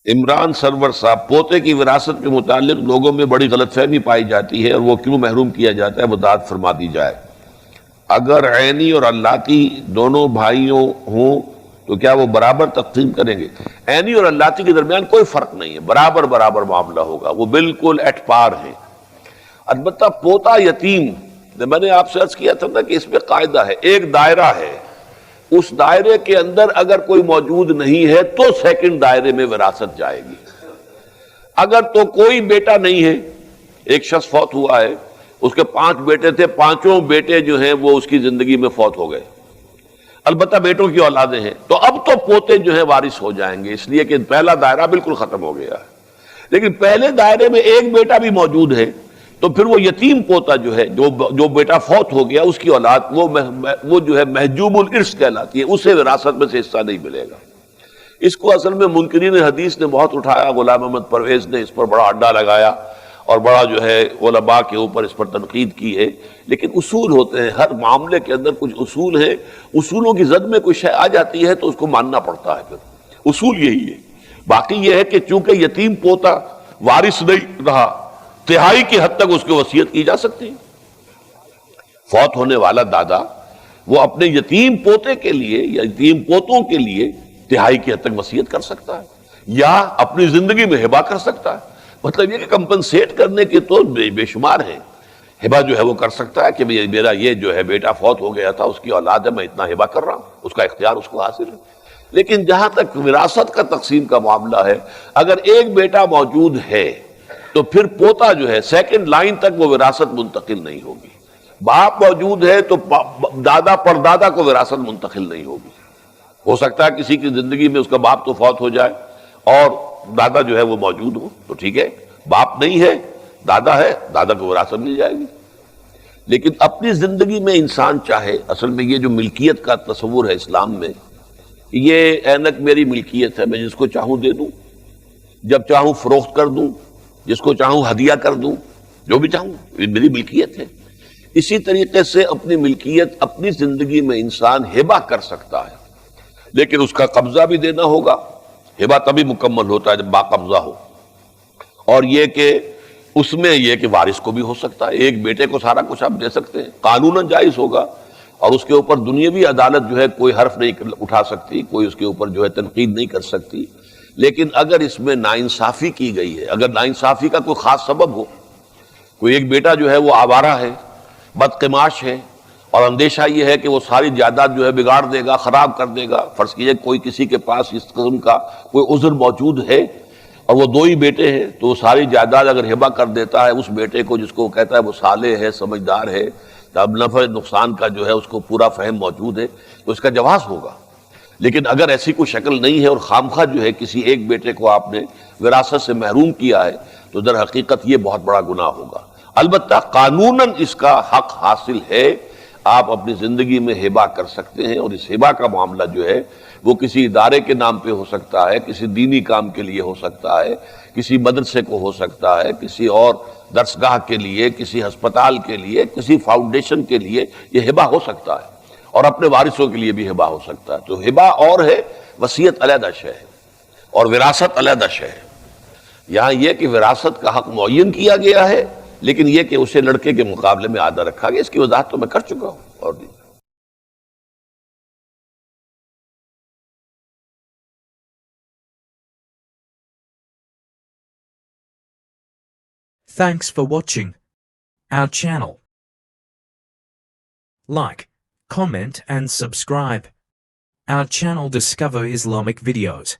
عمران سرور صاحب، پوتے کی وراثت کے متعلق لوگوں میں بڑی غلط فہمی پائی جاتی ہے اور وہ کیوں محروم کیا جاتا ہے، وضاحت فرما دی جائے۔ اگر عینی اور اللاتی دونوں بھائیوں ہوں تو کیا وہ برابر تقسیم کریں گے؟ عینی اور اللاتی کے درمیان کوئی فرق نہیں ہے، برابر برابر معاملہ ہوگا، وہ بالکل ایٹ پار ہیں۔ البتہ پوتا یتیم، میں نے آپ سے عرض کیا تھا نا کہ اس میں قاعدہ ہے، ایک دائرہ ہے، اس دائرے کے اندر اگر کوئی موجود نہیں ہے تو سیکنڈ دائرے میں وراثت جائے گی۔ اگر تو کوئی بیٹا نہیں ہے، ایک شخص فوت ہوا ہے، اس کے 5 بیٹے تھے، 5 بیٹے جو ہیں وہ اس کی زندگی میں فوت ہو گئے، البتہ بیٹوں کی اولادیں ہیں، تو اب تو پوتے جو ہیں وارث ہو جائیں گے، اس لیے کہ پہلا دائرہ بالکل ختم ہو گیا ہے۔ لیکن پہلے دائرے میں ایک بیٹا بھی موجود ہے تو پھر وہ یتیم پوتا جو ہے، جو بیٹا فوت ہو گیا، اس کی اولاد وہ جو ہے محجوب الارث کہلاتی ہے، اسے وراثت میں سے حصہ نہیں ملے گا۔ اس کو اصل میں منکرین حدیث نے بہت اٹھایا، غلام محمد پرویز نے اس پر بڑا اڈا لگایا اور بڑا جو ہے علماء کے اوپر اس پر تنقید کی ہے، لیکن اصول ہوتے ہیں، ہر معاملے کے اندر کچھ اصول ہیں، اصولوں کی زد میں کوئی شے آ جاتی ہے تو اس کو ماننا پڑتا ہے، پھر اصول یہی ہے۔ باقی یہ ہے کہ چونکہ یتیم پوتا وارث نہیں رہا، تہائی کی حد تک اس کی وصیت کی جا سکتی ہے۔ فوت ہونے والا دادا وہ اپنے یتیم پوتے کے لیے یا یتیم پوتوں کے لیے تہائی کی حد تک وصیت کر سکتا ہے یا اپنی زندگی میں ہبہ کر سکتا ہے۔ مطلب یہ کہ کمپنسیٹ کرنے کے تو بے شمار ہیں، ہبہ جو ہے وہ کر سکتا ہے کہ میرا یہ جو ہے بیٹا فوت ہو گیا تھا، اس کی اولاد ہے، میں اتنا ہبہ کر رہا ہوں، اس کا اختیار اس کو حاصل ہے۔ لیکن جہاں تک وراثت کا تقسیم کا معاملہ ہے، اگر ایک بیٹا موجود ہے تو پھر پوتا جو ہے سیکنڈ لائن تک وہ وراثت منتقل نہیں ہوگی۔ باپ موجود ہے تو دادا پردادا کو وراثت منتقل نہیں ہوگی۔ ہو سکتا ہے کسی کی زندگی میں اس کا باپ تو فوت ہو جائے اور دادا جو ہے وہ موجود ہو، تو ٹھیک ہے، باپ نہیں ہے، دادا ہے، دادا کو وراثت مل جائے گی۔ لیکن اپنی زندگی میں انسان چاہے، اصل میں یہ جو ملکیت کا تصور ہے اسلام میں، یہ اینک میری ملکیت ہے، میں جس کو چاہوں دے دوں، جب چاہوں فروخت کر دوں، جس کو چاہوں ہدیہ کر دوں، جو بھی چاہوں، یہ میری ملکیت ہے۔ اسی طریقے سے اپنی ملکیت اپنی زندگی میں انسان ہبہ کر سکتا ہے، لیکن اس کا قبضہ بھی دینا ہوگا۔ ہبہ تبھی مکمل ہوتا ہے جب باقبضہ ہو، اور یہ کہ اس میں یہ کہ وارث کو بھی ہو سکتا ہے، ایک بیٹے کو سارا کچھ آپ دے سکتے ہیں، قانوناً جائز ہوگا، اور اس کے اوپر دنیاوی عدالت جو ہے کوئی حرف نہیں اٹھا سکتی، کوئی اس کے اوپر جو ہے تنقید نہیں کر سکتی۔ لیکن اگر اس میں ناانصافی کی گئی ہے، اگر ناانصافی کا کوئی خاص سبب ہو، کوئی ایک بیٹا جو ہے وہ آوارہ ہے، بدقماش ہے، اور اندیشہ یہ ہے کہ وہ ساری جائیداد جو ہے بگاڑ دے گا، خراب کر دے گا، فرض کیجئے کوئی کسی کے پاس اس قسم کا کوئی عذر موجود ہے اور وہ 2 ہی بیٹے ہیں، تو وہ ساری جائیداد اگر ہبہ کر دیتا ہے اس بیٹے کو جس کو وہ کہتا ہے وہ صالح ہے، سمجھدار ہے، اب نفع نقصان کا جو ہے اس کو پورا فہم موجود ہے، تو اس کا جواز ہوگا۔ لیکن اگر ایسی کوئی شکل نہیں ہے اور خامخواہ جو ہے کسی ایک بیٹے کو آپ نے وراثت سے محروم کیا ہے، تو در حقیقت یہ بہت بڑا گناہ ہوگا۔ البتہ قانوناً اس کا حق حاصل ہے، آپ اپنی زندگی میں ہبہ کر سکتے ہیں، اور اس ہبہ کا معاملہ جو ہے وہ کسی ادارے کے نام پہ ہو سکتا ہے، کسی دینی کام کے لیے ہو سکتا ہے، کسی مدرسے کو ہو سکتا ہے، کسی اور درسگاہ کے لیے، کسی ہسپتال کے لیے، کسی فاؤنڈیشن کے لیے یہ ہبہ ہو سکتا ہے، اور اپنے وارثوں کے لیے بھی ہبہ ہو سکتا ہے۔ تو ہبہ اور ہے، وصیت علیحدہ شے ہے، اور وراثت علیحدہ شے ہے۔ یہاں یہ کہ وراثت کا حق معین کیا گیا ہے، لیکن یہ کہ اسے لڑکے کے مقابلے میں آدھا رکھا گیا، اس کی وضاحت تو میں کر چکا ہوں۔ اور Thanks for watching our channel. Like, comment and subscribe our channel. Discover Islamic videos.